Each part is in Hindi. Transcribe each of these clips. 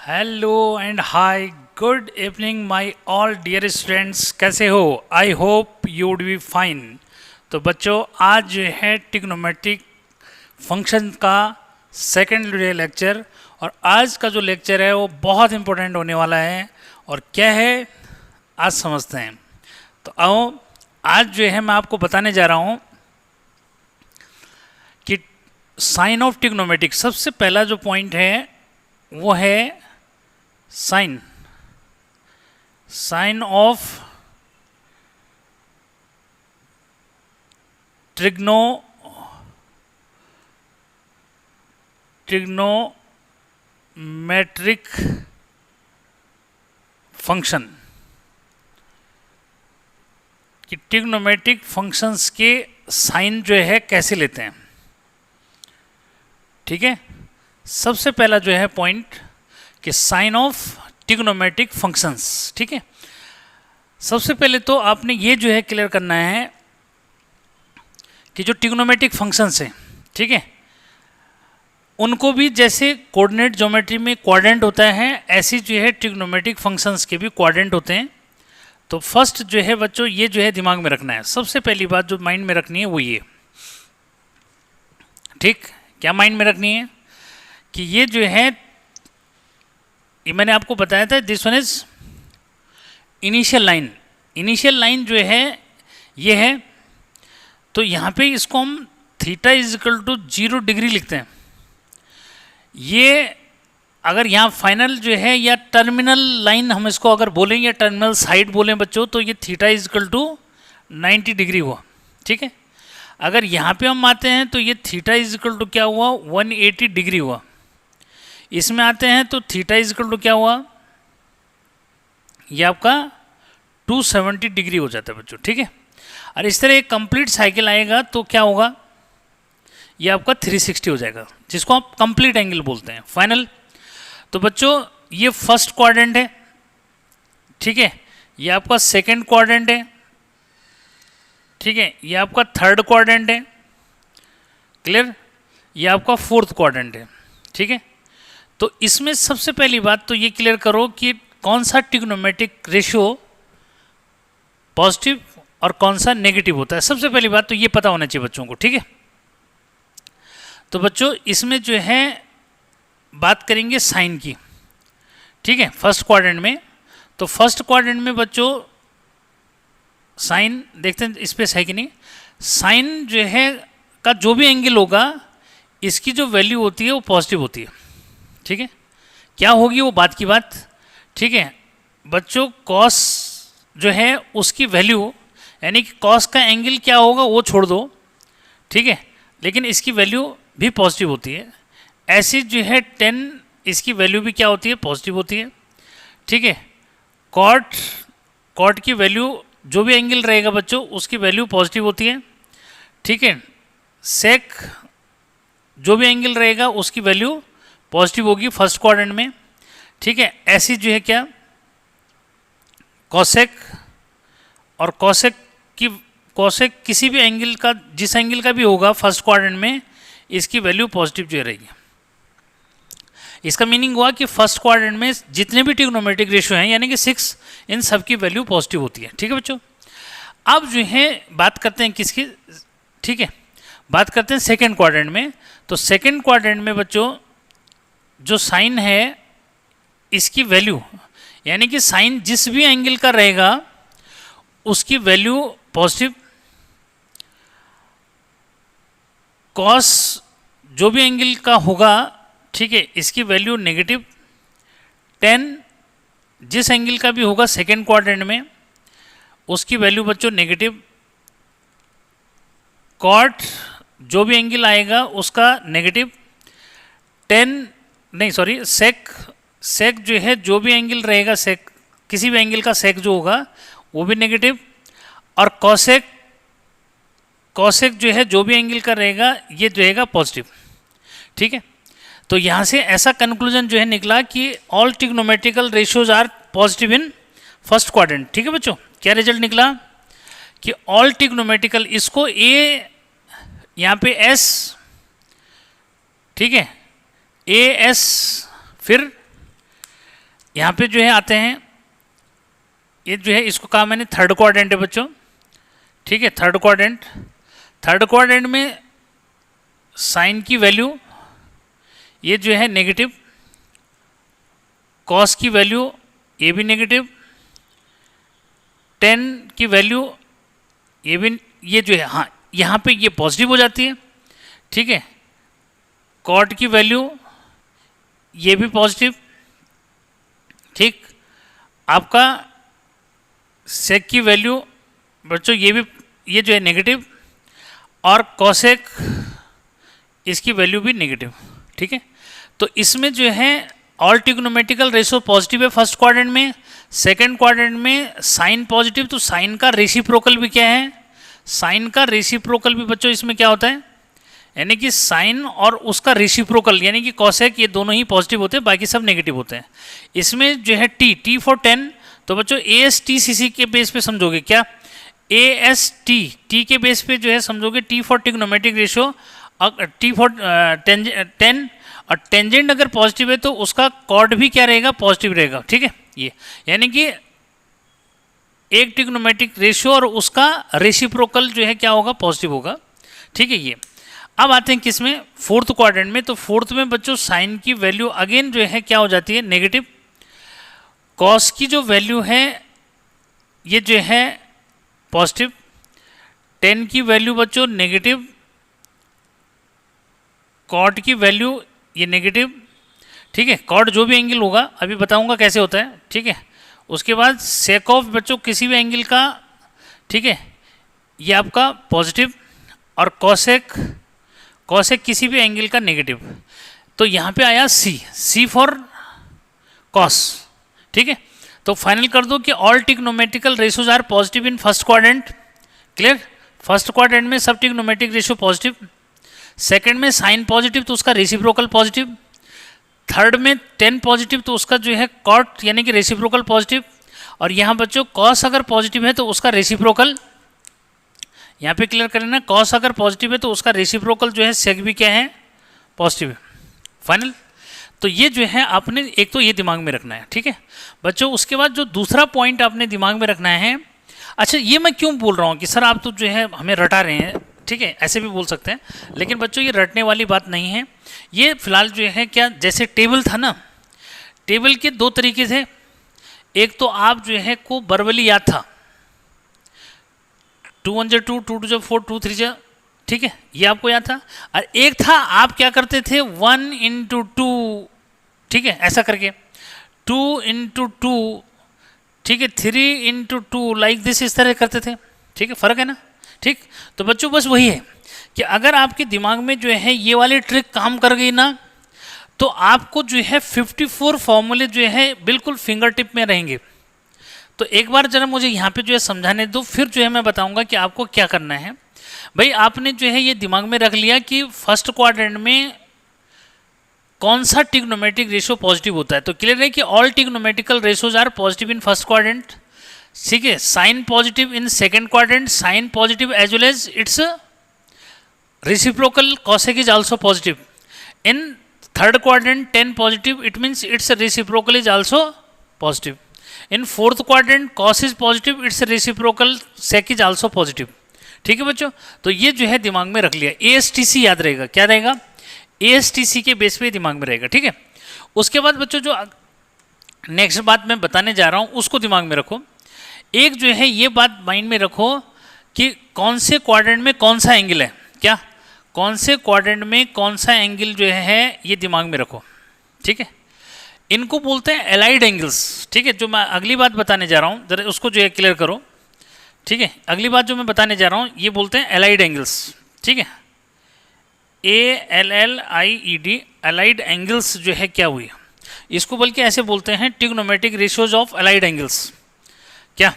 Hello and hi, good evening my all dear students. कैसे हो? I hope you would be fine. तो बच्चों, आज जो है ट्रिग्नोमेट्रिक फंक्शन का सेकंड डे लेक्चर, और आज का जो लेक्चर है वो बहुत इंपॉर्टेंट होने वाला है। और क्या है आज समझते हैं। तो आओ, आज जो है मैं आपको बताने जा रहा हूँ कि साइन ऑफ ट्रिग्नोमेट्रिक। सबसे पहला जो पॉइंट है वो है साइन ऑफ ट्रिग्नोमेट्रिक फंक्शन कि ट्रिग्नोमेट्रिक फंक्शंस के साइन जो है कैसे लेते हैं। ठीक है, सबसे पहला जो है पॉइंट कि साइन ऑफ ट्रिग्नोमेट्रिक फंक्शंस। ठीक है, सबसे पहले तो आपने ये जो है क्लियर करना है कि जो ट्रिग्नोमेट्रिक फंक्शंस हैं, ठीक है, उनको भी जैसे कोऑर्डिनेट ज्योमेट्री में क्वाड्रेंट होता है, ऐसी जो है ट्रिग्नोमेट्रिक फंक्शंस के भी क्वाड्रेंट होते हैं। तो फर्स्ट जो है बच्चों, ये जो है दिमाग में रखना है। सबसे पहली बात जो माइंड में रखनी है वो ये, ठीक, क्या माइंड में रखनी है कि ये जो है, ये मैंने आपको बताया था, this one is initial line. Initial line जो है ये है, तो यहाँ पे इसको हम theta is equal to 0 degree लिखते हैं। ये अगर यहाँ फाइनल जो है या टर्मिनल लाइन हम इसको अगर बोलें या टर्मिनल साइड बोलें बच्चों, तो ये theta is equal to 90 degree हुआ। ठीक है, अगर यहाँ पे हम आते हैं तो ये थीटा इज इक्वल टू क्या हुआ, 180 डिग्री हुआ। इसमें आते हैं तो थीटा इज इक्वल टू क्या हुआ, ये आपका 270 डिग्री हो जाता है बच्चों। ठीक है, और इस तरह एक कंप्लीट साइकिल आएगा तो क्या होगा, ये आपका 360 हो जाएगा, जिसको आप कंप्लीट एंगल बोलते हैं, फाइनल। तो बच्चों, ये फर्स्ट क्वाड्रेंट है, ठीक है, ये आपका सेकंड क्वाड्रेंट है, ठीक है, ये आपका थर्ड क्वाड्रेंट है, क्लियर, ये आपका फोर्थ क्वाड्रेंट है। ठीक है, तो इसमें सबसे पहली बात तो ये क्लियर करो कि कौन सा ट्रिग्नोमेट्रिक रेशियो पॉजिटिव और कौन सा नेगेटिव होता है। सबसे पहली बात तो ये पता होना चाहिए बच्चों को। ठीक है, तो बच्चों इसमें जो है बात करेंगे साइन की। ठीक है, फर्स्ट क्वाड्रेंट में, तो फर्स्ट क्वाड्रेंट में बच्चों साइन देखते हैं स्पेस है कि नहीं। साइन जो है का जो भी एंगल होगा, इसकी जो वैल्यू होती है वो पॉजिटिव होती है। ठीक है, क्या होगी वो बात की बात। ठीक है बच्चों, कॉस जो है उसकी वैल्यू, यानी कि कॉस का एंगल क्या होगा वो छोड़ दो, ठीक है, लेकिन इसकी वैल्यू भी पॉजिटिव होती है। ऐसी जो है 10, इसकी वैल्यू भी क्या होती है, पॉजिटिव होती है। ठीक है, कॉट की वैल्यू जो भी एंगल रहेगा बच्चों उसकी वैल्यू पॉजिटिव होती है। ठीक है, सेक जो भी एंगल रहेगा उसकी वैल्यू पॉजिटिव होगी फर्स्ट क्वाड्रेंट में। ठीक है, ऐसी जो है क्या, कॉसेक और कॉसेक किसी भी एंगल का, जिस एंगल का भी होगा फर्स्ट क्वाड्रेंट में, इसकी वैल्यू पॉजिटिव जो रहेगी। इसका मीनिंग हुआ कि फर्स्ट क्वाड्रेंट में जितने भी ट्रिग्नोमेट्रिक रेशियो हैं, यानी कि 6, इन सब की वैल्यू पॉजिटिव होती है। ठीक है बच्चों, अब जो है बात करते हैं किसकी, ठीक है, बात करते हैं सेकेंड क्वाड्रेंट में। तो सेकेंड क्वाड्रेंट में बच्चों जो साइन है, इसकी वैल्यू, यानी कि साइन जिस भी एंगल का रहेगा उसकी वैल्यू पॉजिटिव, कॉस जो भी एंगल का होगा, ठीक है, इसकी वैल्यू नेगेटिव, 10 जिस एंगल का भी होगा सेकेंड क्वाड्रेंट में उसकी वैल्यू बच्चों नेगेटिव, कॉट जो भी एंगल आएगा उसका नेगेटिव, 10 नहीं सॉरी सेक जो है जो भी एंगल रहेगा, सेक किसी भी एंगल का सेक जो होगा वो भी नेगेटिव, और कॉसेक जो है जो भी एंगल का रहेगा ये जो रहेगा पॉजिटिव। ठीक है, तो यहाँ से ऐसा कंक्लूजन जो है निकला कि all trigonometrical ratios are positive in first quadrant. ठीक है बच्चों, क्या रिजल्ट निकला कि ऑल ट्रिग्नोमेट्रिकल, इसको ए यहाँ पे एस, ठीक है, ए एस, फिर यहाँ पे जो है आते हैं, ये जो है इसको कहा मैंने थर्ड क्वाड्रेंट है बच्चों, ठीक है, थर्ड क्वाड्रेंट। थर्ड क्वाड्रेंट में साइन की वैल्यू ये जो है नेगेटिव, कॉस की वैल्यू ये भी नेगेटिव, टेन की वैल्यू ये भी, ये जो है हाँ यहाँ पे ये पॉजिटिव हो जाती है, ठीक है, कॉट की वैल्यू ये भी पॉजिटिव, ठीक, आपका सेक की वैल्यू बच्चों ये जो है नेगेटिव, और कॉसेक इसकी वैल्यू भी नेगेटिव, ठीक है। तो इसमें जो है ऑल ट्रिग्नोमेट्रिकल रेशो पॉजिटिव है फर्स्ट क्वाड्रेंट में। सेकंड क्वाड्रेंट में साइन पॉजिटिव, तो साइन का रेसिप्रोकल भी क्या है, साइन का रेसिप्रोकल भी बच्चों इसमें क्या होता है, यानी कि साइन और उसका रेसिप्रोकल यानी कि कॉसेक, ये दोनों ही पॉजिटिव होते हैं, बाकी सब नेगेटिव होते हैं। इसमें जो है टी फॉर 10, तो बच्चों ए एस टी सी सी के बेस पे समझोगे क्या, ए एस टी के बेस पे जो है समझोगे T for trigonometric ratio, T for 10, और टेंजेंट अगर पॉजिटिव है तो उसका कॉर्ड भी क्या रहेगा, पॉजिटिव रहेगा, ठीक है। ये यानी कि एक ट्रिग्नोमेट्रिक रेशियो और उसका रेसिप्रोकल जो है क्या होगा, पॉजिटिव होगा, ठीक है। ये अब आते हैं किसमें, फोर्थ क्वाड्रेंट में। तो फोर्थ में बच्चों साइन की वैल्यू अगेन जो है क्या हो जाती है, नेगेटिव, कॉस की जो वैल्यू है ये जो है पॉजिटिव, टेन की वैल्यू बच्चों नेगेटिव, कॉट की वैल्यू ये नेगेटिव, ठीक है। कॉट जो भी एंगल होगा अभी बताऊंगा कैसे होता है, ठीक है। उसके बाद सेक ऑफ बच्चों किसी भी एंगल का, ठीक है, ये आपका पॉजिटिव, और कॉसेक किसी भी एंगल का नेगेटिव। तो यहाँ पे आया सी फॉर कॉस, ठीक है। तो फाइनल कर दो कि all trigonometrical ratios are positive in first quadrant, clear. First quadrant में सब ट्रिग्नोमेट्रिक रेशियो पॉजिटिव, सेकंड में साइन पॉजिटिव तो उसका रेसिप्रोकल पॉजिटिव, थर्ड में 10 पॉजिटिव तो उसका जो है कॉट यानी कि रेसिप्रोकल पॉजिटिव, और यहाँ बच्चों कॉस अगर पॉजिटिव है तो उसका रेसिप्रोकल, यहाँ पे क्लियर करें ना, कॉस अगर पॉजिटिव है तो उसका रेसिप्रोकल जो है सेक भी क्या है, पॉजिटिव है। फाइनल, तो ये जो है आपने एक तो ये दिमाग में रखना है, ठीक है बच्चों। उसके बाद जो दूसरा पॉइंट आपने दिमाग में रखना है, अच्छा ये मैं क्यों बोल रहा हूँ कि सर आप तो जो है हमें रटा रहे हैं, ठीक है, ऐसे भी बोल सकते हैं, लेकिन बच्चों ये रटने वाली बात नहीं है। ये फिलहाल जो है क्या, जैसे टेबल था ना, टेबल के दो तरीके थे, एक तो आप जो है को बर्बली याद था, 2 1 जा 2, 2 2 जा 4, 2 3 जा, ठीक है, ये आपको याद था। और एक था आप क्या करते थे 1 into 2, ठीक है, ऐसा करके 2 into 2, ठीक है, 3 into 2 लाइक दिस, इस तरह करते थे, ठीक है, फर्क है ना, ठीक। तो बच्चों बस वही है कि अगर आपके दिमाग में जो है ये वाली ट्रिक काम कर गई ना, तो आपको जो है 54 फॉर्मूले जो है बिल्कुल फिंगर टिप में रहेंगे। तो एक बार जरा मुझे यहाँ पे जो है समझाने दो, फिर जो है मैं बताऊंगा कि आपको क्या करना है। भाई आपने जो है ये दिमाग में रख लिया कि फर्स्ट क्वाड्रेंट में कौन सा ट्रिग्नोमेट्रिक रेशियो पॉजिटिव होता है, तो क्लियर है कि all trigonometrical ratios are positive in first quadrant, ठीक है। Sine positive in second quadrant, sine positive as well as it's reciprocal cosec is also positive. In third quadrant 10 positive, it means its reciprocal is also positive. In fourth quadrant cos is positive, its reciprocal sec is also positive. ठीक है बच्चों, तो ये जो है दिमाग में रख लिया, ASTC याद रहेगा, क्या रहेगा, ASTC के बेस पे दिमाग में रहेगा, ठीक है। उसके बाद बच्चों जो नेक्स्ट बात मैं बताने जा रहा हूँ उसको दिमाग में रखो। एक जो है ये बात माइंड में रखो कि कौन से क्वाड्रेंट में कौन सा एंगल है, क्या कौन से क्वाड्रेंट में कौन सा एंगल जो है ये दिमाग में रखो, ठीक है। इनको बोलते हैं एलाइड एंगल्स, ठीक है। जो मैं अगली बात बताने जा रहा हूँ जरा उसको जो है क्लियर करो, ठीक है। अगली बात जो मैं बताने जा रहा हूँ ये बोलते हैं एलाइड एंगल्स, ठीक है, ALLIED, एलाइड एंगल्स जो है क्या हुई, इसको बल्कि ऐसे बोलते हैं trigonometric ratios of allied angles, क्या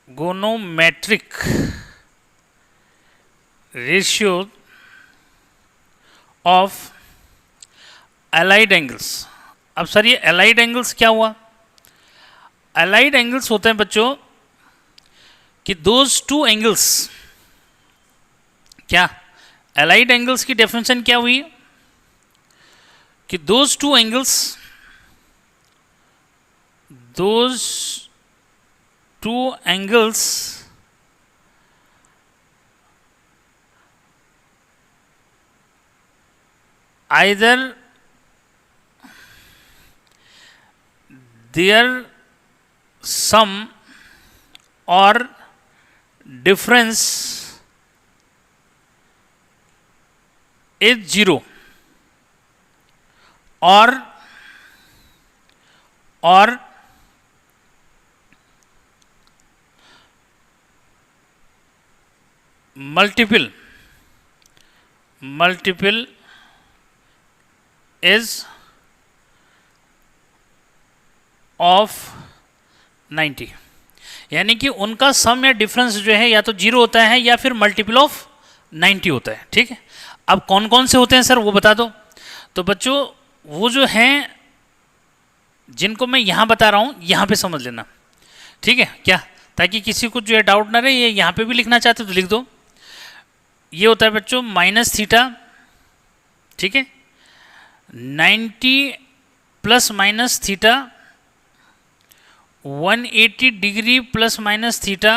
trigonometric ratios of allied angles. अब सर ये एलाइड एंगल्स क्या हुआ, एलाइड एंगल्स होते हैं बच्चों कि दोज टू एंगल्स, क्या एलाइड एंगल्स की डेफिनेशन क्या हुई कि those two angles either their sum or difference is 0 or multiple is of 90, यानी कि उनका सम या डिफरेंस जो है या तो 0 होता है या फिर मल्टीपल ऑफ 90 होता है। ठीक है, अब कौन कौन से होते हैं सर वो बता दो। तो बच्चों वो जो हैं जिनको मैं यहाँ बता रहा हूँ यहाँ पे समझ लेना, ठीक है क्या, ताकि किसी को जो है डाउट ना रहे। ये यहाँ पे भी लिखना चाहते तो लिख दो। ये होता है बच्चों माइनस थीटा, ठीक है, 90 plus minus theta, 180 degree plus minus theta,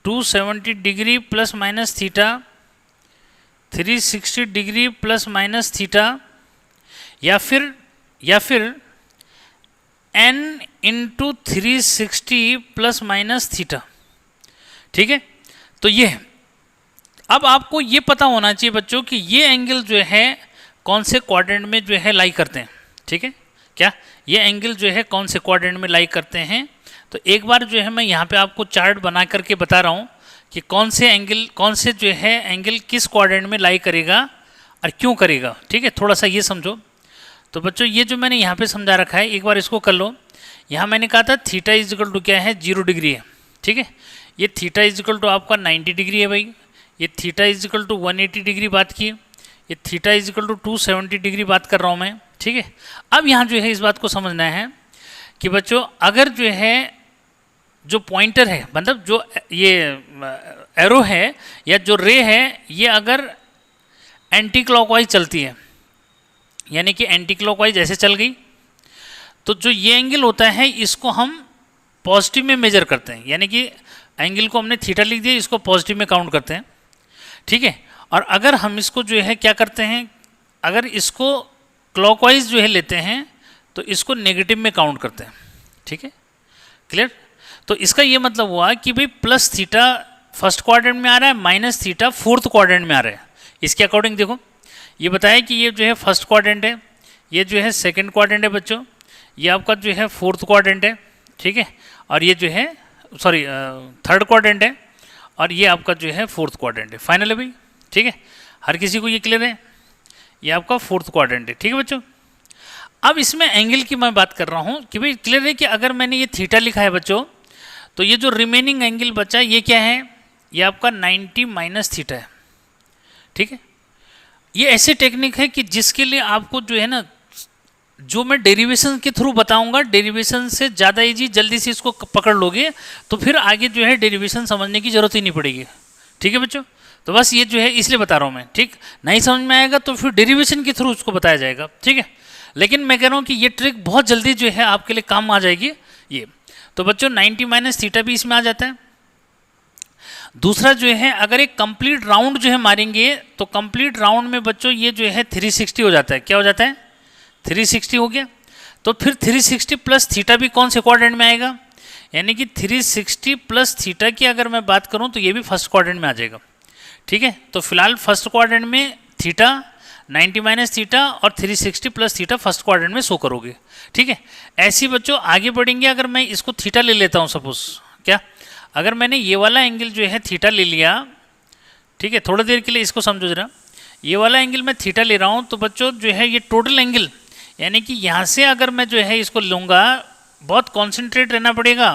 270 degree plus minus theta, 360 degree plus minus theta, या फिर n into 360 plus minus theta. ठीक है, तो ये है। अब आपको ये पता होना चाहिए बच्चों कि ये एंगल जो है कौन से क्वाड्रेंट में जो है लाई करते हैं। ठीक है क्या, ये एंगल जो है कौन से क्वाड्रेंट में लाई करते हैं। तो एक बार जो है मैं यहाँ पे आपको चार्ट बना करके बता रहा हूँ कि कौन से जो है एंगल किस क्वाड्रेंट में लाई करेगा और क्यों करेगा। ठीक है, थोड़ा सा ये समझो। तो बच्चों ये जो मैंने यहाँ पे समझा रखा है एक बार इसको कर लो। यहाँ मैंने कहा था थीटा इज इक्वल टू क्या है, 0 डिग्री है। ठीक है, ये थीटा इज इक्वल टू आपका 90 डिग्री है भाई। ये theta is equal to 180 degree बात की, ये theta is equal to 270 degree बात कर रहा हूँ मैं। ठीक है, अब यहाँ जो है इस बात को समझना है कि बच्चों अगर जो है जो पॉइंटर है, मतलब जो ये एरो है या जो रे है, ये अगर एंटी क्लॉकवाइज चलती है, यानी कि एंटी क्लॉकवाइज ऐसे चल गई, तो जो ये एंगल होता है इसको हम पॉजिटिव में मेजर करते हैं। यानी कि एंगल को हमने थीटा लिख दिया, इसको पॉजिटिव में काउंट करते हैं। ठीक है, और अगर हम इसको जो है क्या करते हैं, अगर इसको क्लॉकवाइज जो है लेते हैं तो इसको नेगेटिव में काउंट करते हैं। ठीक है, क्लियर। तो इसका ये मतलब हुआ कि भाई प्लस थीटा फर्स्ट क्वाड्रेंट में आ रहा है, माइनस थीटा फोर्थ क्वाड्रेंट में आ रहा है। इसके अकॉर्डिंग देखो, ये बताया कि ये जो है फर्स्ट क्वाड्रेंट है, ये जो है सेकंड क्वाड्रेंट है बच्चों, ये आपका जो है फोर्थ क्वाड्रेंट है। ठीक है, और ये जो है सॉरी थर्ड क्वाड्रेंट है, और ये आपका जो है फोर्थ क्वाड्रेंट है। फाइनल है भाई, ठीक है, हर किसी को ये क्लियर है, ये आपका फोर्थ क्वाड्रेंट है। ठीक है बच्चों, अब इसमें एंगल की मैं बात कर रहा हूँ कि भाई क्लियर है कि अगर मैंने ये थीटा लिखा है बच्चों, तो ये जो रिमेनिंग एंगल बचा ये क्या है, ये आपका 90 माइनस थीटा है। ठीक है, ये ऐसी टेक्निक है कि जिसके लिए आपको जो है ना, जो मैं डेरिवेशन के थ्रू बताऊंगा, डेरिवेशन से ज़्यादा इजी, जल्दी से इसको पकड़ लोगे तो फिर आगे जो है डेरिवेशन समझने की जरूरत ही नहीं पड़ेगी। ठीक है बच्चों, तो बस ये जो है इसलिए बता रहा हूँ मैं। ठीक, नहीं समझ में आएगा तो फिर डेरिवेशन के थ्रू उसको बताया जाएगा। ठीक है, लेकिन मैं कह रहा हूँ कि ये ट्रिक बहुत जल्दी जो है आपके लिए काम आ जाएगी ये। तो बच्चों 90 माइनस थीटा भी इसमें आ जाता है। दूसरा जो है, अगर एक कंप्लीट राउंड जो है मारेंगे तो कंप्लीट राउंड में बच्चों ये जो है 360 हो जाता है। क्या हो जाता है, 360 हो गया। तो फिर 360 प्लस थीटा भी कौन से क्वाड्रेंट में आएगा, यानी कि 360 प्लस थीटा की अगर मैं बात करूं तो ये भी फर्स्ट क्वाड्रेंट में आ जाएगा। ठीक है, तो फिलहाल फर्स्ट क्वाड्रेंट में थीटा, 90 माइनस थीटा और 360 प्लस थीटा फर्स्ट क्वाड्रेंट में शो करोगे। ठीक है, ऐसी बच्चों आगे बढ़ेंगे। अगर मैं इसको थीटा ले लेता हूँ सपोज, क्या अगर मैंने ये वाला एंगल जो है थीटा ले लिया, ठीक है, थोड़ी देर के लिए इसको समझो जरा, ये वाला एंगल मैं थीटा ले रहा हूँ, तो बच्चों जो है ये टोटल एंगल, यानी कि यहाँ से अगर मैं जो है इसको लूँगा, बहुत कॉन्सेंट्रेट रहना पड़ेगा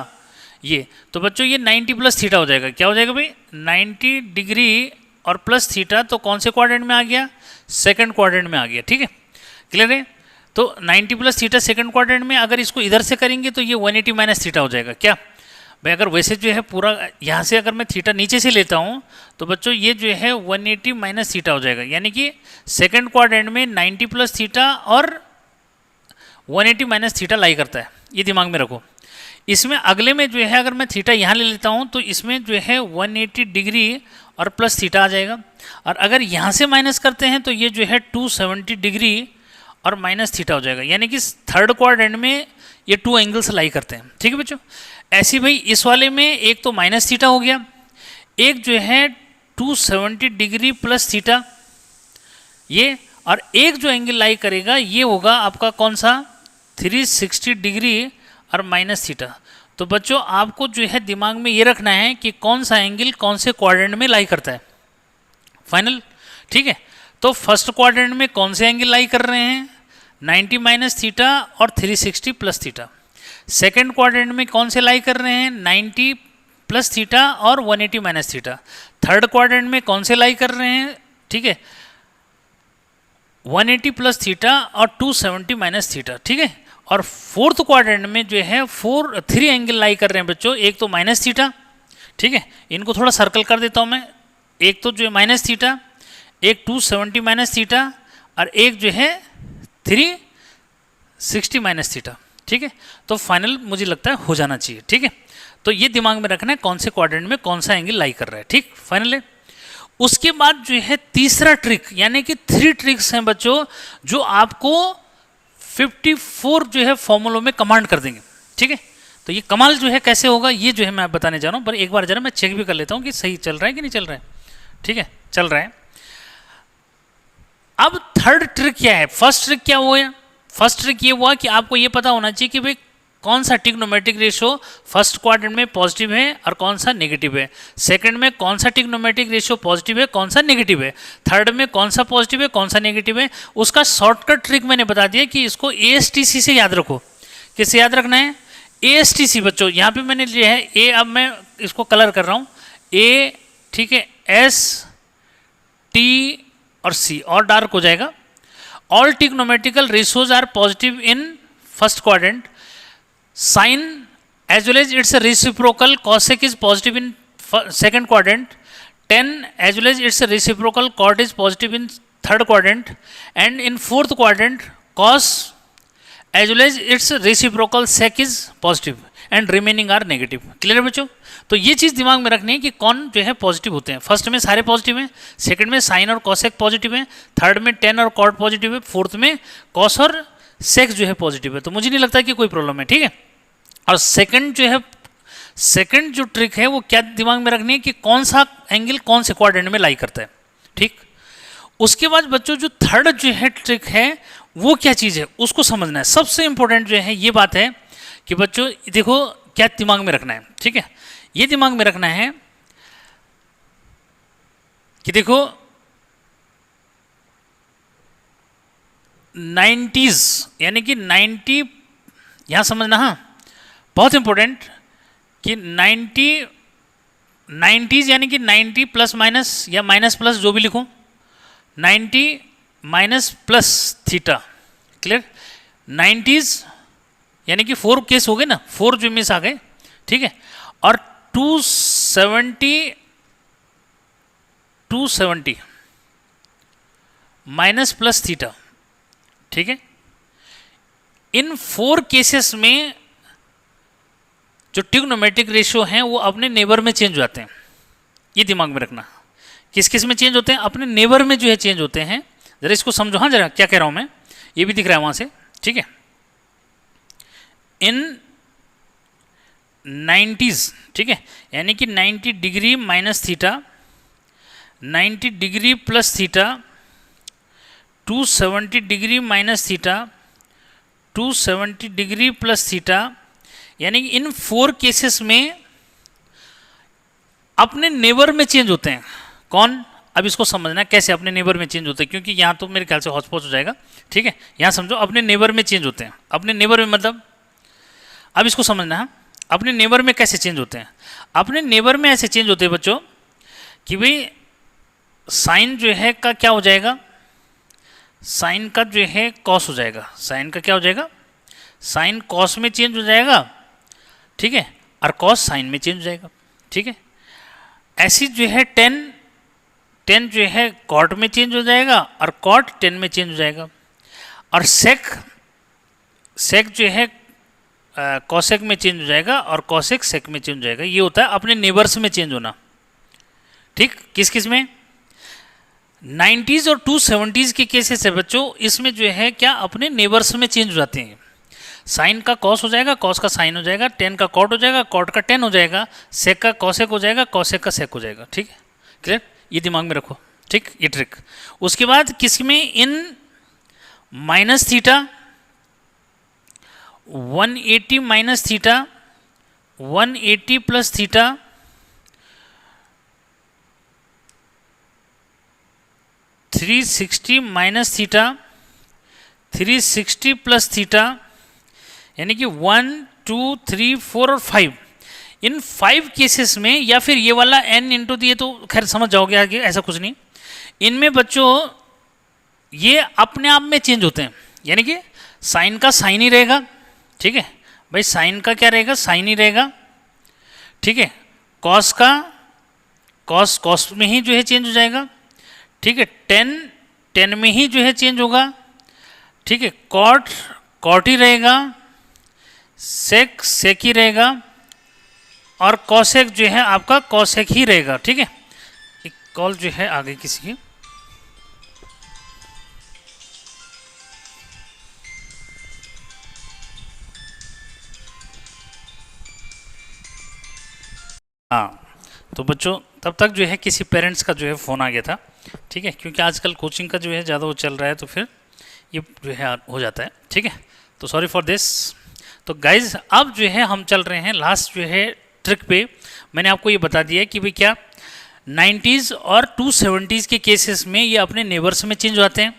ये, तो बच्चों ये 90 प्लस थीटा हो जाएगा। क्या हो जाएगा भाई, 90 डिग्री और प्लस थीटा, तो कौन से क्वाड्रेंट में आ गया, सेकंड क्वाड्रेंट में आ गया। ठीक है, क्लियर है। तो 90 प्लस थीटा सेकंड क्वाड्रेंट में, अगर इसको इधर से करेंगे तो ये 180 माइनस थीटा हो जाएगा। क्या भाई अगर वैसे जो है पूरा यहाँ से अगर मैं थीटा नीचे से लेता हूँ तो बच्चों ये जो है 180 माइनस थीटा हो जाएगा, यानी कि सेकंड क्वाड्रेंट में 90 प्लस थीटा और 180 माइनस थीटा लाई करता है, ये दिमाग में रखो। इसमें अगले में जो है अगर मैं थीटा यहाँ ले लेता हूँ तो इसमें जो है 180 डिग्री और प्लस थीटा आ जाएगा, और अगर यहाँ से माइनस करते हैं तो ये जो है 270 डिग्री और माइनस थीटा हो जाएगा, यानी कि थर्ड क्वाड्रेंट में ये 2 एंगल्स लाई करते हैं। ठीक है बच्चों, ऐसे भाई इस वाले में एक तो माइनस थीटा हो गया, एक जो है 270 डिग्री प्लस थीटा ये, और एक जो एंगल लाई करेगा ये होगा आपका कौन सा 360 डिग्री और माइनस थीटा। तो बच्चों आपको जो है दिमाग में ये रखना है कि कौन सा एंगल कौन से क्वाड्रेंट में लाई करता है, फाइनल। ठीक है, तो फर्स्ट क्वाड्रेंट में कौन से एंगल लाई कर रहे हैं 90 माइनस थीटा और 360 प्लस थीटा। सेकेंड क्वाड्रेंट में कौन से लाई कर रहे हैं 90 प्लस थीटा और 180 माइनस थीटा। थर्ड क्वाड्रेंट में कौन से लाई कर रहे हैं, ठीक है, 180 प्लस थीटा और 270 माइनस थीटा। ठीक है, और फोर्थ क्वाड्रेंट में जो है 3 एंगल लाई कर रहे हैं बच्चों, एक तो माइनस थीटा, ठीक है, इनको थोड़ा सर्कल कर देता हूँ मैं, एक तो जो है माइनस थीटा, एक 270 माइनस थीटा और एक जो है 360 माइनस थीटा। ठीक है, तो फाइनल मुझे लगता है हो जाना चाहिए। ठीक है, तो ये दिमाग में रखना है कौन से क्वाड्रेंट में कौन सा एंगल लाई कर रहा है। ठीक, फाइनल है। उसके बाद जो है तीसरा ट्रिक, यानी कि 3 ट्रिक्स हैं बच्चों जो आपको 54 जो है फॉर्मूलों में कमांड कर देंगे। ठीक है, तो ये कमाल जो है कैसे होगा ये जो है मैं बताने जा रहा हूँ, पर एक बार जरा मैं चेक भी कर लेता हूँ कि सही चल रहा है कि नहीं चल रहा है। ठीक है, चल रहा है। अब थर्ड ट्रिक क्या है, फर्स्ट ट्रिक क्या हुआ है, फर्स्ट ट्रिक ये हुआ कि आपको ये पता होना चाहिए कि भाई कौन सा ट्रिग्नोमेट्रिक रेशियो फर्स्ट क्वाड्रेंट में पॉजिटिव है और कौन सा नेगेटिव है, सेकंड में कौन सा ट्रिग्नोमेट्रिक रेशियो पॉजिटिव है कौन सा नेगेटिव है, थर्ड में कौन सा पॉजिटिव है कौन सा नेगेटिव है। उसका शॉर्टकट ट्रिक मैंने बता दिया कि इसको ASTC से याद रखो। किससे याद रखना है, ASTC बच्चों। यहाँ पे मैंने लिया है ए, अब मैं इसको कलर कर रहा हूँ A, ठीक है, S, T और C और डार्क हो जाएगा। All trigonometrical ratios are positive in first quadrant, sin as well as its reciprocal cosec is positive in second quadrant, tan as well as its reciprocal cot is positive in third quadrant, and in fourth quadrant cos as well as its reciprocal sec is positive and remaining are negative। Clear है बच्चों, तो ये चीज़ दिमाग में रखनी है कि कौन जो है पॉजिटिव होते हैं। फर्स्ट में सारे पॉजिटिव हैं, सेकंड में साइन और कॉसेक पॉजिटिव हैं, थर्ड में टेन और कॉट पॉजिटिव है, फोर्थ में कॉस और सेक्स जो है पॉजिटिव है। तो मुझे नहीं लगता कि कोई प्रॉब्लम है। ठीक है, और सेकंड जो है, सेकंड जो ट्रिक है वो क्या दिमाग में रखनी है कि कौन सा एंगल कौन से क्वाड्रेंट में लाई करता है। ठीक, उसके बाद बच्चों जो थर्ड जो है ट्रिक है वो क्या चीज़ है उसको समझना है। सबसे इंपॉर्टेंट जो है ये बात है कि बच्चों देखो क्या दिमाग में रखना है। ठीक है, ये दिमाग में रखना है कि देखो 90s यानी कि 90, यहां समझना, हाँ बहुत इंपॉर्टेंट कि 90s यानी कि 90 प्लस माइनस या माइनस प्लस जो भी लिखो, 90 minus plus theta. Clear, 90s यानी कि 4 केस हो गए ना, 4 जो मिस आ गए। ठीक है, और 270 माइनस प्लस थीटा। ठीक है, इन 4 केसेस में जो ट्रिग्नोमेट्रिक रेशियो हैं वो अपने नेबर में चेंज हो जाते हैं। ये दिमाग में रखना, किस किस में चेंज होते हैं, अपने नेबर में जो है चेंज होते हैं। जरा इसको समझो, हाँ जरा क्या कह रहा हूं मैं, ये भी दिख रहा है वहां से। ठीक है, इन 90s, ठीक है, यानी कि 90 degree minus theta, 90 degree plus theta, 270 degree minus theta, 270 degree plus theta, यानी कि इन 4 केसेस में अपने नेबर में चेंज होते हैं। कौन, अब इसको समझना कैसे अपने नेबर में चेंज होते हैं, क्योंकि यहाँ तो मेरे ख्याल से हॉस्पॉट हो जाएगा। ठीक है, यहाँ समझो अपने नेबर में चेंज होते हैं। अपने नेबर में मतलब, अब इसको समझना है अपने नेबर में कैसे चेंज होते हैं। अपने नेबर में ऐसे चेंज होते हैं बच्चों कि भाई साइन जो है का क्या हो जाएगा, साइन का जो है कॉस हो जाएगा, साइन का क्या हो जाएगा, साइन कॉस में चेंज हो जाएगा। ठीक है, और कॉस साइन में चेंज हो जाएगा, ठीक है। ऐसी जो है टेन जो है कॉट में चेंज हो जाएगा और कॉट टेन में चेंज हो जाएगा। और सेक जो है कॉसेक में चेंज हो जाएगा और कॉसेक सेक में चेंज हो जाएगा। ये होता है अपने नेबर्स में चेंज होना, ठीक। किस किस में? 90s और 270s के केसेस है बच्चों, इसमें जो है क्या अपने नेबर्स में चेंज हो जाते हैं। साइन का कॉस हो जाएगा, कॉस का साइन हो जाएगा, टेन का कॉट हो जाएगा, कॉट का टेन हो जाएगा, सेक का कॉसेक हो जाएगा, कॉसेक का सेक हो जाएगा, ठीक है। क्लियर? ये दिमाग में रखो, ठीक, ये ट्रिक। उसके बाद किसमें? इन minus theta 180 minus theta 180 plus theta 360 minus theta 360 plus theta, यानी कि 1 2 3 4 और 5। इन 5 केसेस में, या फिर ये वाला n इंटू दिए तो खैर समझ जाओगे आगे, ऐसा कुछ नहीं। इनमें बच्चों ये अपने आप में चेंज होते हैं, यानी कि साइन का साइन ही रहेगा, ठीक है भाई। साइन का क्या रहेगा? साइन ही रहेगा, ठीक है। कॉस का कॉस में ही जो है चेंज हो जाएगा, ठीक है। टेन में ही जो है चेंज होगा, ठीक है। कॉट ही रहेगा, सेक ही रहेगा, और कॉसेक जो है आपका कॉसेक ही रहेगा, ठीक है। एक कॉल जो है आगे किसी की, हाँ। तो बच्चों तब तक जो है किसी पेरेंट्स का जो है फ़ोन आ गया था, ठीक है, क्योंकि आजकल कोचिंग का जो है ज़्यादा वो चल रहा है, तो फिर ये जो है हो जाता है, ठीक है। तो सॉरी फॉर दिस। तो गाइज अब जो है हम चल रहे हैं लास्ट जो है ट्रिक पे। मैंने आपको ये बता दिया कि भाई क्या 90s और 270s के केसेस में ये अपने नेबर्स में चेंज होते हैं,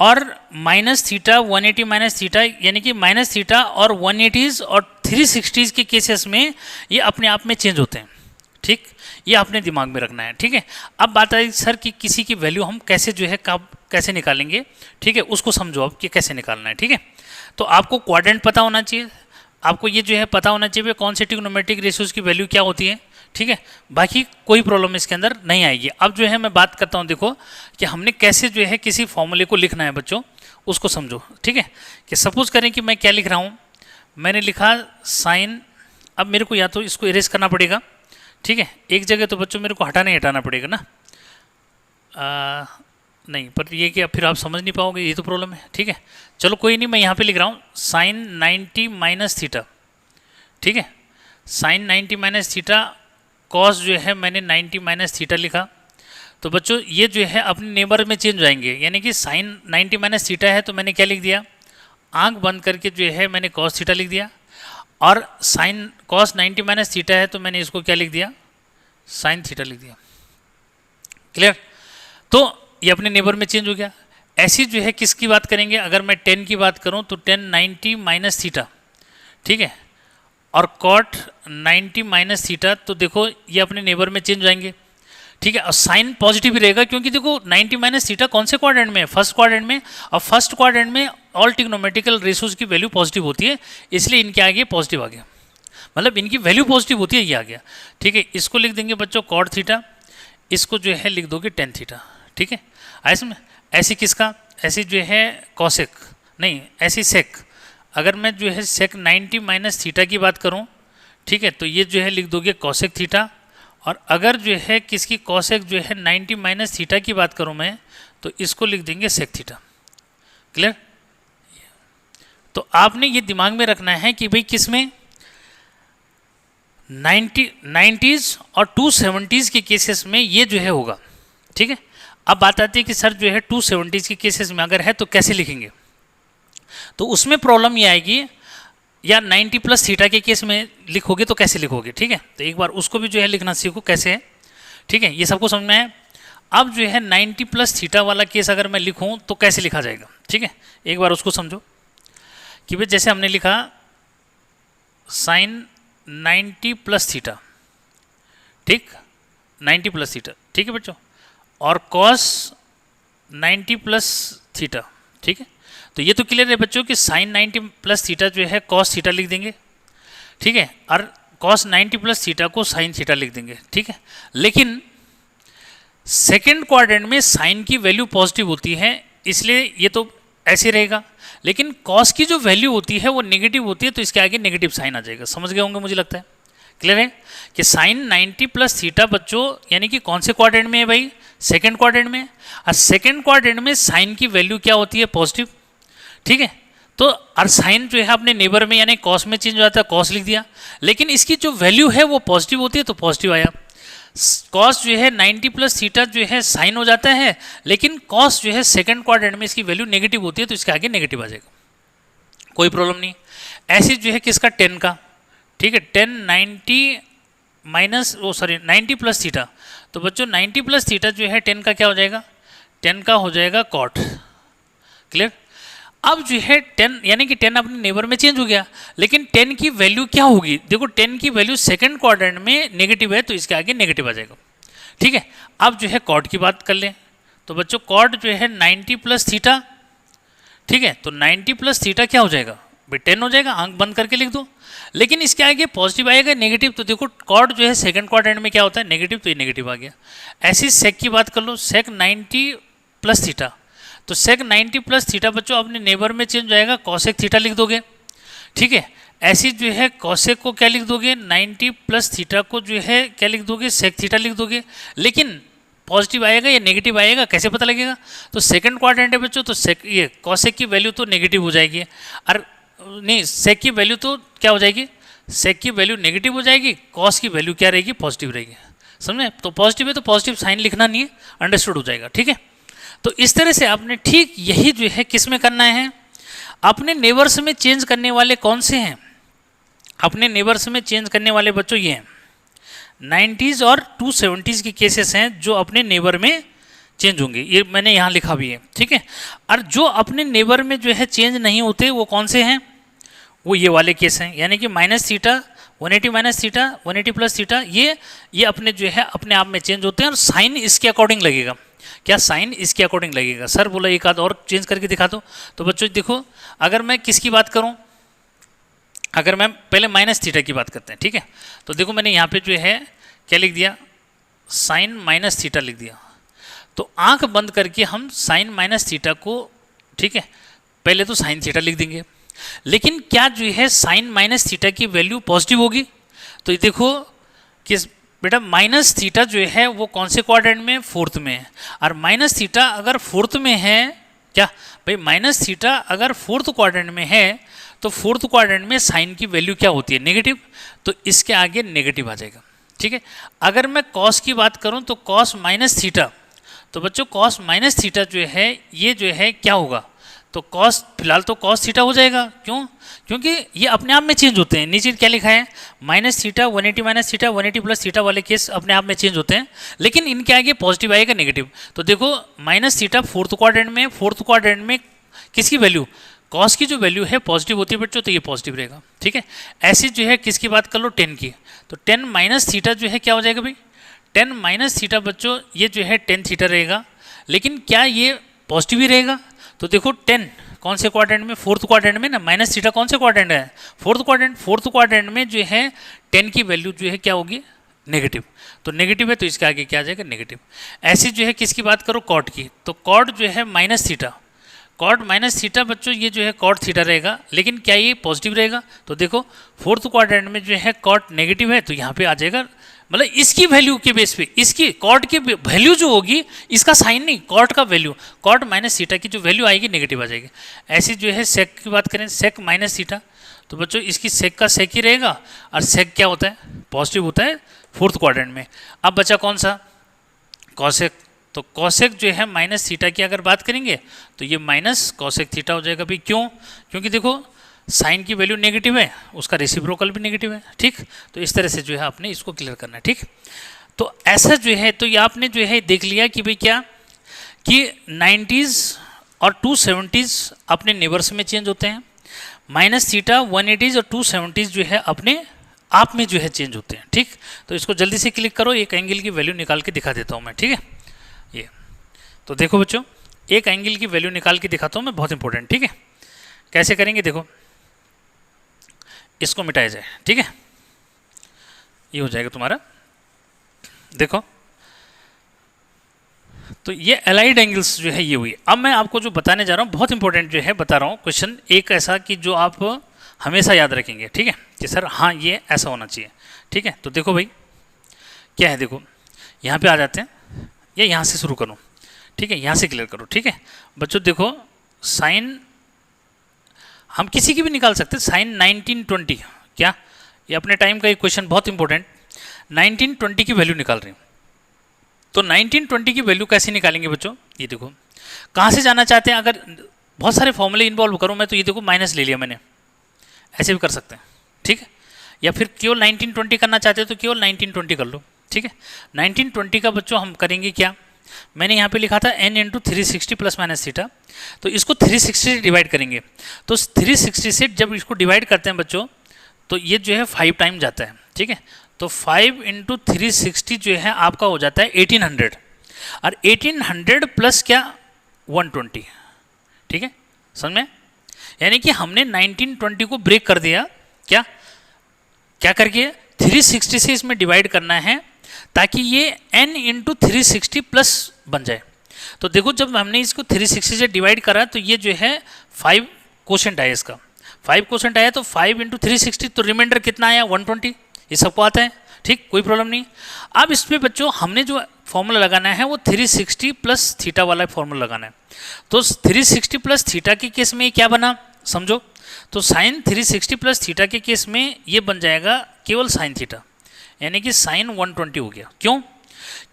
और माइनस थीटा 180 माइनस थीटा, यानी कि माइनस थीटा और 180s और 360s के केसेस में ये अपने आप में चेंज होते हैं, ठीक। ये आपने दिमाग में रखना है, ठीक है। अब बात आई सर कि किसी की वैल्यू हम कैसे जो है कब कैसे निकालेंगे, ठीक है, उसको समझो अब कि कैसे निकालना है, ठीक है। तो आपको क्वाड्रेंट पता होना चाहिए, आपको ये जो है पता होना चाहिए कौन से ट्रिग्नोमेट्रिक रेशियोज की वैल्यू क्या होती है, ठीक है। बाकी कोई प्रॉब्लम इसके अंदर नहीं आएगी। अब जो है मैं बात करता हूँ, देखो कि हमने कैसे जो है किसी फॉर्मूले को लिखना है बच्चों, उसको समझो, ठीक है। कि सपोज करें कि मैं क्या लिख रहा हूँ, मैंने लिखा साइन, अब मेरे को या तो इसको इरेज करना पड़ेगा, ठीक है। एक जगह तो बच्चों मेरे को हटाना पड़ेगा ना, नहीं, पर ये कि फिर आप समझ नहीं पाओगे, ये तो प्रॉब्लम है, ठीक है। चलो कोई नहीं, मैं यहाँ पे लिख रहा हूँ साइन 90 माइनस थीटा, ठीक है। साइन 90 माइनस थीटा, कॉस जो है मैंने 90 माइनस थीटा लिखा। तो बच्चों ये जो है अपने नेबर में चेंज हो जाएंगे, यानी कि साइन 90 माइनस थीटा है तो मैंने क्या लिख दिया, आंख बंद करके जो है मैंने कॉस थीटा लिख दिया, और साइन कॉस 90 माइनस थीटा है तो मैंने इसको क्या लिख दिया, साइन थीटा लिख दिया। क्लियर? तो ये अपने नेबर में चेंज हो गया। ऐसी जो है किसकी बात करेंगे, अगर मैं 10 की बात करूं तो 10 90 माइनस थीटा, ठीक है, और कॉट 90 माइनस थीटा, तो देखो ये अपने नेबर में चेंज हो जाएंगे, ठीक है। और साइन पॉजिटिव ही रहेगा, क्योंकि देखो 90 माइनस थीटा कौन से क्वाड्रेंट में है, फर्स्ट क्वाड्रेंट में, और फर्स्ट क्वाड्रेंट में ऑल ट्रिग्नोमेट्रिकल रेशियोज की वैल्यू पॉजिटिव होती है, इसलिए इनके आगे पॉजिटिव आ गया, मतलब इनकी वैल्यू पॉजिटिव होती है, ये आ गया, ठीक है। इसको लिख देंगे बच्चों कॉट थीटा, इसको जो है लिख दोगे टेन थीटा, ठीक है। इसमें ऐसी किसका, ऐसी जो है कॉसेक, नहीं ऐसी सेक, अगर मैं जो है सेक 90 माइनस थीटा की बात करूं, ठीक है, तो ये जो है लिख दोगे कॉसेक थीटा, और अगर जो है किसकी कॉसेक जो है 90 माइनस थीटा की बात करूं मैं, तो इसको लिख देंगे सेक थीटा। क्लियर? तो आपने ये दिमाग में रखना है कि भाई किसमें 90s और 270s के केसेस में ये जो है होगा, ठीक है। अब बात आती है कि सर जो है 270s के केसेस में अगर है तो कैसे लिखेंगे, तो उसमें प्रॉब्लम ये आएगी, या 90 प्लस थीटा के केस में लिखोगे तो कैसे लिखोगे, ठीक है। तो एक बार उसको भी जो है लिखना सीखो कैसे है, ठीक है, ये सबको समझना है। अब जो है 90 प्लस थीटा वाला केस अगर मैं लिखूं तो कैसे लिखा जाएगा, ठीक है, एक बार उसको समझो कि भाई जैसे हमने लिखा साइन 90 प्लस थीटा, ठीक, 90 प्लस थीटा, ठीक है बच्चों, और कॉस 90 प्लस थीटा, ठीक है। तो ये तो क्लियर है बच्चों कि साइन 90 प्लस थीटा जो है कॉस थीटा लिख देंगे, ठीक है, और कॉस 90 प्लस थीटा को साइन थीटा लिख देंगे, ठीक है। लेकिन सेकेंड क्वाड्रेंट में साइन की वैल्यू पॉजिटिव होती है, इसलिए ये तो ऐसे रहेगा। लेकिन कॉस की जो वैल्यू होती है वो नेगेटिव होती है, तो इसके आगे नेगेटिव साइन आ जाएगा। समझ गए होंगे मुझे लगता है, क्लियर है कि साइन 90 प्लस थीटा बच्चों यानी कि कौन से क्वाड्रेंट में है भाई, सेकेंड क्वाड्रेंट में। और सेकेंड क्वाड्रेंट में साइन की वैल्यू क्या होती है, पॉजिटिव, ठीक है। तो और साइन जो है अपने नेबर में यानी कॉस में चेंज हो जाता है, कॉस लिख दिया। लेकिन इसकी जो वैल्यू है वो पॉजिटिव होती है, तो पॉजिटिव आया। कॉस जो है 90 प्लस थीटा जो है साइन हो जाता है, लेकिन कॉस जो है सेकंड क्वाड्रेंट में इसकी वैल्यू नेगेटिव होती है, तो इसके आगे नेगेटिव आ जाएगा, कोई प्रॉब्लम नहीं। ऐसे जो है किसका 10 का, ठीक है, 10 90 माइनस 90 प्लस थीटा, तो बच्चों 90 प्लस थीटा जो है 10 का क्या हो जाएगा, 10 का हो जाएगा कॉट, क्लियर। अब जो है 10 यानी कि 10 अपने नेबर में चेंज हो गया, लेकिन 10 की वैल्यू क्या होगी, देखो 10 की वैल्यू सेकंड क्वाड्रेंट में नेगेटिव है, तो इसके आगे नेगेटिव आ जाएगा, ठीक है। अब जो है कॉट की बात कर लें, तो बच्चों कॉट जो है 90 प्लस थीटा, ठीक है, तो 90 प्लस थीटा क्या हो जाएगा भाई 10 हो जाएगा, आंख बंद करके लिख दो। लेकिन इसके आगे पॉजिटिव आएगा नेगेटिव, तो देखो कॉट जो है सेकंड क्वाड्रेंट में क्या होता है नेगेटिव, तो ये नेगेटिव आ गया। ऐसी सेक की बात कर लो, सेक 90 प्लस थीटा, तो सेक 90 प्लस थीटा बच्चों अपने नेबर में चेंज हो जाएगा, कॉसेक थीटा लिख दोगे, ठीक है। ऐसी जो है कॉसेक को क्या लिख दोगे, 90 प्लस थीटा को जो है क्या लिख दोगे, सेक थीटा लिख दोगे। लेकिन पॉजिटिव आएगा या नेगेटिव आएगा कैसे पता लगेगा, तो सेकंड क्वाड्रेंट है बच्चों, तो सेक ये कॉसेक की वैल्यू तो नेगेटिव हो जाएगी, और नहीं सेक की वैल्यू तो क्या हो जाएगी, सेक की वैल्यू नेगेटिव हो जाएगी, कॉस की वैल्यू क्या रहेगी, पॉजिटिव रहेगी। समझे, तो पॉजिटिव है तो पॉजिटिव साइन लिखना नहीं है, अंडरस्टूड हो जाएगा, ठीक है। तो इस तरह से आपने ठीक यही जो है किस में करना है, अपने नेबर्स में चेंज करने वाले कौन से हैं, अपने नेबर्स में चेंज करने वाले बच्चों ये हैं 90s और 270s के केसेस हैं जो अपने नेबर में चेंज होंगे, ये मैंने यहाँ लिखा भी है, ठीक है। और जो अपने नेबर में जो है चेंज नहीं होते वो कौन से हैं, वो ये वाले केस हैं, यानी कि minus theta 180 minus theta 180 plus theta, ये अपने जो है अपने आप में चेंज होते हैं, और साइन इसके अकॉर्डिंग लगेगा। क्या साइन इसके अकॉर्डिंग लगेगा, सर बोला एक आध और चेंज करके दिखा दो। तो बच्चों देखो, अगर मैं किसकी बात करूं, अगर मैं पहले माइनस थीटा की बात करते हैं, ठीक है, तो देखो मैंने यहाँ पे जो है क्या लिख दिया, साइन माइनस थीटा लिख दिया। तो आंख बंद करके हम साइन माइनस थीटा को, ठीक है, पहले तो साइन थीटा लिख देंगे, लेकिन क्या जो है साइन माइनस थीटा की वैल्यू पॉजिटिव होगी, तो ये देखो कि बेटा माइनस थीटा जो है वो कौन से क्वाड्रेंट में, फोर्थ में है। और माइनस थीटा अगर फोर्थ में है, क्या भाई माइनस थीटा अगर फोर्थ क्वाड्रेंट में है, तो फोर्थ क्वाड्रेंट में साइन की वैल्यू क्या होती है, नेगेटिव, तो इसके आगे नेगेटिव आ जाएगा, ठीक है। अगर मैं कॉस की बात करूं तो कॉस माइनस थीटा, तो बच्चों कॉस माइनस थीटा जो है ये जो है क्या होगा, तो कॉस फिलहाल तो कॉस थीटा हो जाएगा, क्यों, क्योंकि ये अपने आप में चेंज होते हैं। नीचे क्या लिखा है, minus theta 180 minus theta 180 plus theta वाले केस अपने आप में चेंज होते हैं, लेकिन इनके आगे पॉजिटिव आएगा नेगेटिव। तो देखो माइनस थीटा फोर्थ क्वाड्रेंट में, फोर्थ क्वाड्रेंट में किसकी वैल्यू, कॉस की जो वैल्यू है पॉजिटिव होती है बच्चों, तो ये पॉजिटिव रहेगा, ठीक है। ऐसी जो है किसकी बात कर लो, 10 की, तो 10 माइनस थीटा जो है क्या हो जाएगा भाई, 10 माइनस थीटा बच्चों ये जो है 10 थीटा रहेगा, लेकिन क्या ये पॉजिटिव ही रहेगा, तो देखो 10 कौन से क्वाड्रेंट में, फोर्थ क्वाड्रेंट में ना, माइनस थीटा कौन से क्वाड्रेंट है, फोर्थ क्वाड्रेंट, फोर्थ क्वाड्रेंट में जो है 10 की वैल्यू जो है क्या होगी, नेगेटिव, तो नेगेटिव है तो इसके आगे क्या आ जाएगा, नेगेटिव। ऐसी जो है किसकी बात करो, कॉट की, तो कॉट जो है minus theta, cot minus theta बच्चों ये जो है कॉट थीटा रहेगा, लेकिन क्या ये पॉजिटिव रहेगा, तो देखो फोर्थ क्वाड्रेंट में जो है कॉट नेगेटिव है, तो यहाँ पे आ जाएगा, मतलब इसकी वैल्यू के बेस पे, इसकी कॉट की वैल्यू जो होगी, इसका साइन नहीं, कॉट का वैल्यू, कॉट माइनस थीटा की जो वैल्यू आएगी नेगेटिव आ जाएगी। ऐसी जो है सेक की बात करें, सेक माइनस थीटा, तो बच्चों इसकी सेक का सेक ही रहेगा, और सेक क्या होता है, पॉजिटिव होता है फोर्थ क्वाड्रेंट में। अब बचा कौन सा, कॉसेक, तो कॉसेक जो है माइनस थीटा की अगर बात करेंगे तो ये माइनस कॉसेक थीटा हो जाएगा भाई, क्यों, क्योंकि देखो साइन की वैल्यू नेगेटिव है, उसका रेसिप्रोकल भी नेगेटिव है, ठीक। तो इस तरह से जो है आपने इसको क्लियर करना है, ठीक। तो ऐसा जो है, तो ये आपने जो है देख लिया कि भाई क्या, कि 90s और 270s अपने नेबर्स में चेंज होते हैं, माइनस थीटा 180s और 270s जो है अपने आप में जो है चेंज होते हैं, ठीक। तो इसको जल्दी से क्लिक करो, एक एंगल की वैल्यू निकाल के दिखा देता हूँ मैं, ठीक है। ये तो देखो बच्चों, एक एंगल की वैल्यू निकाल के दिखाता हूँ मैं, बहुत इंपॉर्टेंट, ठीक है। कैसे करेंगे, देखो इसको मिटाया जाए, ठीक है, ये हो जाएगा तुम्हारा, देखो। तो ये अलाइड एंगल्स जो है ये हुई। अब मैं आपको जो बताने जा रहा हूँ बहुत इंपॉर्टेंट जो है बता रहा हूँ क्वेश्चन, एक ऐसा कि जो आप हमेशा याद रखेंगे, ठीक है, कि सर हाँ ये ऐसा होना चाहिए, ठीक है। तो देखो भाई क्या है, देखो यहाँ पे आ जाते हैं, या यहाँ से शुरू करूँ, ठीक है, यहाँ से क्लियर करो, ठीक है बच्चों। देखो साइन हम किसी की भी निकाल सकते हैं, साइन 1920, क्या ये अपने टाइम का एक क्वेश्चन बहुत इंपॉर्टेंट, 1920 की वैल्यू निकाल रही हूँ। तो 1920 की वैल्यू कैसे निकालेंगे बच्चों, ये देखो कहाँ से जाना चाहते हैं, अगर बहुत सारे फॉर्मूले इन्वॉल्व करूँ मैं तो ये देखो माइनस ले लिया मैंने, ऐसे भी कर सकते हैं, ठीक है। या फिर केवल 1920 करना चाहते हो तो केवल 1920 कर लो, ठीक है। 1920 का बच्चों हम करेंगे क्या, मैंने यहाँ पे लिखा था n into 360 plus minus theta, तो इसको 360 से डिवाइड करेंगे। तो 360 से जब इसको डिवाइड करते हैं बच्चों तो ये जो है 5 टाइम जाता है, ठीक है। तो 5 इंटू 360 जो है आपका हो जाता है 1800, और 1800 प्लस क्या 120, ठीक है, समझ में। यानी कि हमने 1920 को ब्रेक कर दिया, क्या क्या करके 360 से इसमें डिवाइड करना है ताकि ये n इंटू 360 प्लस बन जाए। तो देखो जब हमने इसको 360 से डिवाइड करा तो ये जो है 5 क्वोशेंट आया, इसका 5 क्वोशेंट आया, तो 5 इंटू 360 तो रिमाइंडर कितना आया 120, ये सबको आता है, ठीक, कोई प्रॉब्लम नहीं। अब इस पर बच्चों हमने जो फॉर्मूला लगाना है वो 360 प्लस थीटा वाला फॉर्मूला लगाना है। तो 360 प्लस थीटा के केस में क्या बना समझो, तो साइन 360 प्लस थीटा के केस में ये बन जाएगा केवल साइन थीटा, यानी कि साइन 120 हो गया। क्यों,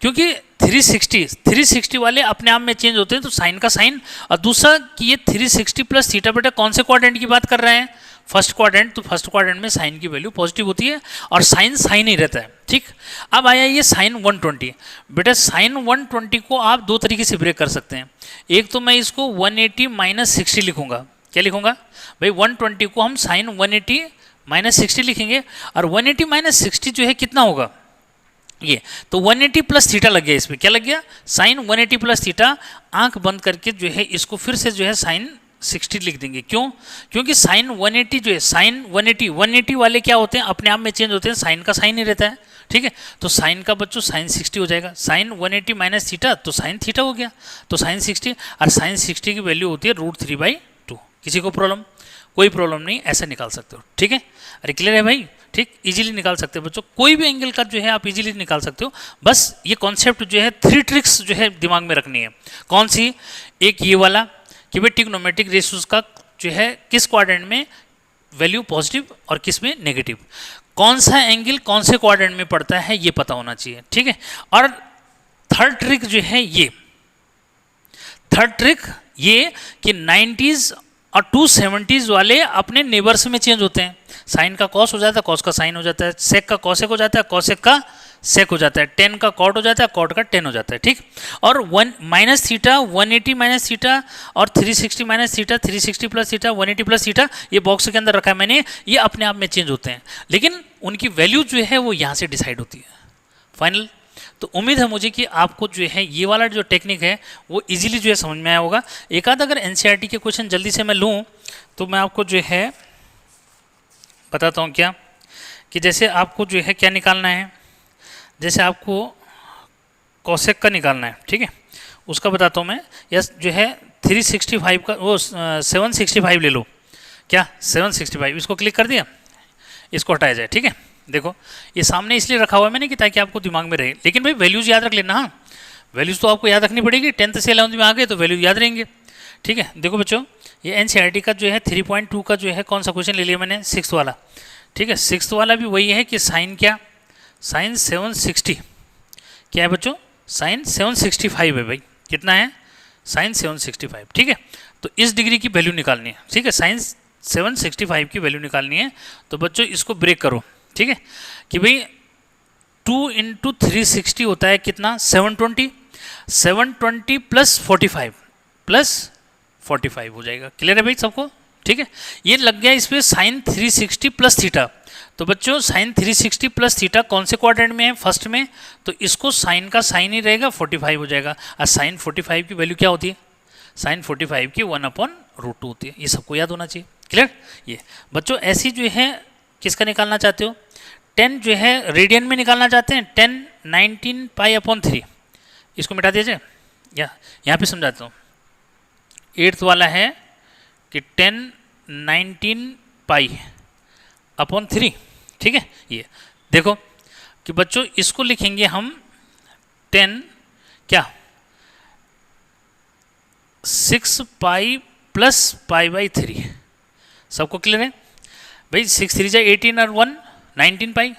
क्योंकि 360 वाले अपने आप में चेंज होते हैं, तो साइन का साइन, और दूसरा कि ये 360 प्लस थीटा बेटा कौन से क्वाड्रेंट की बात कर रहे हैं, फर्स्ट क्वाड्रेंट, तो फर्स्ट क्वाड्रेंट में साइन की वैल्यू पॉजिटिव होती है और साइन साइन ही रहता है, ठीक। अब आया ये साइन 120, बेटा साइन 120 को आप दो तरीके से ब्रेक कर सकते हैं। एक तो मैं इसको 180 माइनस 60 लिखूंगा, क्या लिखूंगा भाई, 120 को हम साइन 180 माइनस 60 लिखेंगे, और 180 माइनस 60 जो है कितना होगा ये, तो 180 प्लस थीटा लग गया, इसमें क्या लग गया साइन 180 प्लस थीटा। आंख बंद करके जो है इसको फिर से जो है साइन 60 लिख देंगे, क्यों, क्योंकि साइन 180 जो है साइन 180 वाले क्या होते हैं अपने आप में चेंज होते हैं, साइन का साइन ही रहता है, ठीक है। तो साइन का बच्चों साइन 60 हो जाएगा, साइन 180 माइनस थीटा तो साइन थीटा हो गया, तो साइन 60, और साइन 60 की वैल्यू होती है √3/2। किसी को प्रॉब्लम, कोई प्रॉब्लम नहीं, ऐसा निकाल सकते हो, ठीक है। अरे क्लियर है भाई, ठीक, इजीली निकाल सकते हो बच्चों, कोई भी एंगल का जो है आप इजीली निकाल सकते हो। बस ये कॉन्सेप्ट जो है 3 ट्रिक्स जो है दिमाग में रखनी है। कौन सी, एक ये वाला कि भाई ट्रिग्नोमेट्रिक रेशियोज का जो है किस क्वाड्रेंट में वैल्यू पॉजिटिव और किस में नेगेटिव, कौन सा एंगल कौन से क्वाड्रेंट में पड़ता है ये पता होना चाहिए, ठीक है। और थर्ड ट्रिक जो है ये, थर्ड ट्रिक ये कि 90s और 270s वाले अपने नेबर्स में चेंज होते हैं, साइन का कॉस हो जाता है, कॉस का साइन हो जाता है, सेक का कॉसेक हो जाता है, कॉसेक का सेक हो जाता है, टेन का कॉट हो जाता है, कॉट का टेन हो जाता है, ठीक। और 1 माइनस थीटा 180 माइनस थीटा और 360 minus theta 360 plus theta 180 plus theta, ये बॉक्स के अंदर रखा है मैंने, ये अपने आप में चेंज होते हैं, लेकिन उनकी वैल्यू जो है वो यहाँ से डिसाइड होती है फाइनल। तो उम्मीद है मुझे कि आपको जो है ये वाला जो टेक्निक है वो इजीली जो है समझ में आया होगा। एक आध अगर एनसीईआरटी के क्वेश्चन जल्दी से मैं लूँ तो मैं आपको जो है बताता हूँ क्या, कि जैसे आपको जो है क्या निकालना है, जैसे आपको कॉसेक का निकालना है, ठीक है, उसका बताता हूँ मैं। यस जो है 365 का वो 765 ले लो, क्या 765, इसको क्लिक कर दिया, इसको हटाया जाए, ठीक है। देखो ये सामने इसलिए रखा हुआ है मैंने कि ताकि आपको दिमाग में रहे, लेकिन भाई वैल्यूज़ याद रख लेना, हाँ वैल्यूज़ तो आपको याद रखनी पड़ेगी, 10th से 11th में आ गए तो वैल्यू याद रहेंगे, ठीक है। देखो बच्चों ये एनसीईआरटी का जो है 3.2 का जो है कौन सा क्वेश्चन ले लिया मैंने, 6th वाला, ठीक है। 6th वाला भी वही है कि साइन क्या, साइन 760, क्या है बच्चों, साइन 765 है भाई, कितना है साइन 765, ठीक है। तो इस डिग्री की वैल्यू निकालनी है, ठीक है, साइन 765 की वैल्यू निकालनी है। तो बच्चों इसको ब्रेक करो, ठीक है, कि भाई 2 इंटू 360 होता है कितना 720, 720 प्लस 45 हो जाएगा, क्लियर है भाई सबको, ठीक है। ये लग गया इस पर साइन 360 प्लस थीटा, तो बच्चों साइन 360 प्लस थीटा कौन से क्वाड्रेंट में है, फर्स्ट में, तो इसको साइन का साइन ही रहेगा 45 हो जाएगा, और साइन 45 की वैल्यू क्या होती है, साइन 45 की 1/√2 होती है, ये सबको याद होना चाहिए, क्लियर। ये बच्चों ऐसी जो है किसका निकालना चाहते हो, 10 जो है रेडियन में निकालना चाहते हैं, 10 19 पाई अपॉन 3, इसको मिटा दीजिए या यहाँ पे समझाता हूँ। 8th वाला है कि 10 19 पाई अपॉन 3, ठीक है। ये देखो कि बच्चों इसको लिखेंगे हम 10 क्या 6 पाई प्लस पाई बाई 3, सबको क्लियर है भाई। 6 3 जा 18 और 1 19 पाई।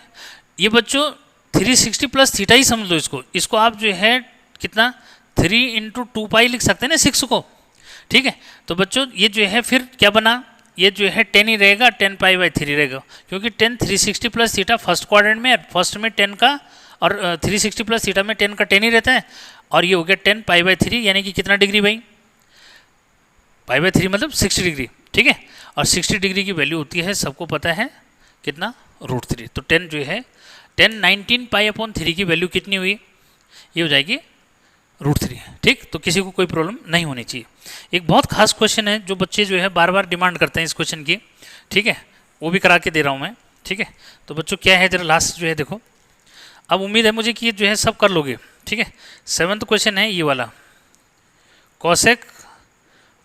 ये बच्चों 360 प्लस थीटा ही समझ लो इसको आप जो है कितना 3 इंटू 2 पाई लिख सकते हैं ना 6 को, ठीक है। तो बच्चों ये जो है फिर क्या बना, ये जो है 10 ही रहेगा, 10 पाई बाई 3 रहेगा, क्योंकि 10 360 प्लस थीटा फर्स्ट क्वाड्रेंट में, फर्स्ट में 10 का और 360 प्लस थीटा में 10 का 10 ही रहता है, और ये हो गया 10 पाई बाई 3, यानी कि कितना डिग्री भाई, पाई बाई 3 मतलब 60 डिग्री, ठीक है। और 60 डिग्री की वैल्यू होती है, सबको पता है कितना, √3। तो 10 जो है 10 19 पाई अपॉन 3 की वैल्यू कितनी हुई, ये हो जाएगी √3, ठीक। तो किसी को कोई प्रॉब्लम नहीं होनी चाहिए। एक बहुत खास क्वेश्चन है जो बच्चे जो है बार बार डिमांड करते हैं इस क्वेश्चन की, ठीक है, वो भी करा के दे रहा हूँ मैं, ठीक है। तो बच्चों क्या है जरा लास्ट जो है देखो, अब उम्मीद है मुझे कि ये जो है सब कर लोगे, ठीक है। 7th क्वेश्चन है ये वाला, कॉसेक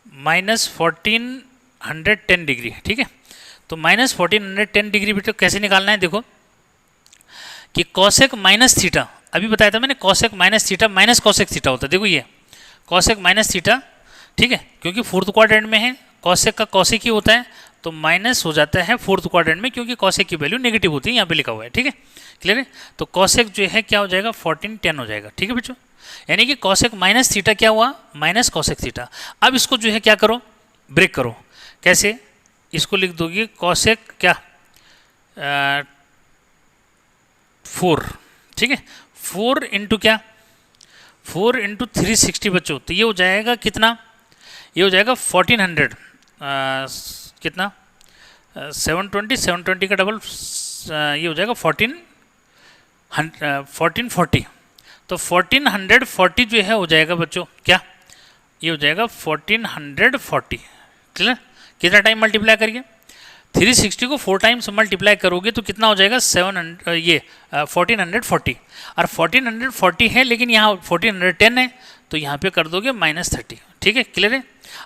-1410 डिग्री, ठीक है। तो -1410 डिग्री बेटा कैसे निकालना है, देखो कि कॉसेक माइनस थीटा, अभी बताया था मैंने, cosec minus theta minus cosec theta होता है, देखो ये कॉसेक माइनस थीटा, ठीक है, क्योंकि 4th क्वाड्रेंट में है, कॉसेक का कॉसेक ही होता है, तो माइनस हो जाता है 4th क्वाड्रेंट में, क्योंकि कॉसेक की वैल्यू नेगेटिव होती है, यहाँ पे लिखा हुआ है, ठीक है, क्लियर है। तो कॉसेक जो है क्या हो जाएगा 1410 हो जाएगा, ठीक है बच्चों, यानी कि कॉसेक माइनस थीटा क्या हुआ, माइनस कॉसेक थीटा। अब इसको जो है क्या करो, ब्रेक करो, कैसे, इसको लिख दोगे कॉसेक क्या 4, ठीक है, 4 इंटू क्या 4 इंटू 360 बच्चों, तो ये हो जाएगा कितना, ये हो जाएगा 1400 कितना 720 का डबल, ये हो जाएगा 1440, तो 1440 जो है हो जाएगा बच्चों क्या, ये हो जाएगा 1440, क्लियर। कितना टाइम मल्टीप्लाई करिए, 360 को 4 टाइम्स मल्टीप्लाई करोगे तो कितना हो जाएगा 1440, और 1440 है लेकिन यहाँ 1410 है, तो यहाँ पे कर दोगे -30, ठीक है, क्लियर है।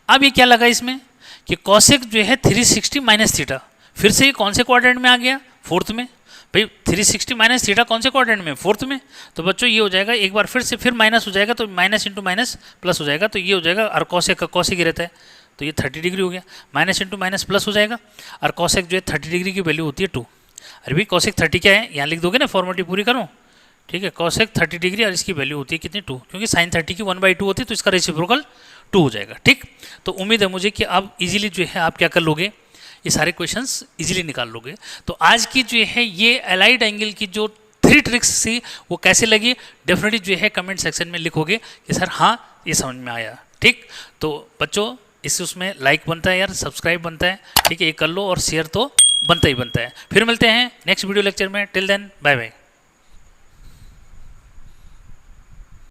अब ये क्या लगा इसमें कि कॉसेक जो है 360 माइनस थीटा, फिर से ये कौन से क्वाड्रेंट में आ गया, 4th में, भाई 360 माइनस थीटा कौन से क्वाड्रेंट में, 4th में, तो बच्चों ये हो जाएगा एक बार फिर से फिर माइनस हो जाएगा, तो माइनस इंटू माइनस प्लस हो जाएगा, तो ये हो जाएगा, और कॉसेक का कॉसेक ही रहता है, तो ये 30 डिग्री हो गया, माइनस इंटू माइनस प्लस हो जाएगा, और कॉसेक जो है 30 डिग्री की वैल्यू होती है 2। अरे भाई कॉसेक 30 क्या है, यहाँ लिख दोगे ना, फॉर्मेलिटी पूरी करो, ठीक है, कॉसेक 30 डिग्री और इसकी वैल्यू होती है कितनी 2, क्योंकि साइन 30 की 1/2 होती है, तो इसका रेसिप्रोकल 2 हो जाएगा, ठीक। तो उम्मीद है मुझे कि आप इजीली जो है आप क्या कर लोगे, ये सारे क्वेश्चंस इजीली निकाल लोगे। तो आज की जो है ये एलाइड एंगल की जो 3 ट्रिक्स थी वो कैसे लगी, डेफिनेटली जो है कमेंट सेक्शन में लिखोगे कि सर हाँ ये समझ में आया, ठीक। तो बच्चों इससे उसमें लाइक बनता है यार, सब्सक्राइब बनता है, ठीक है, ये कर लो, और शेयर तो बनता ही बनता है। फिर मिलते हैं नेक्स्ट वीडियो लेक्चर में, टिल देन बाय बाय।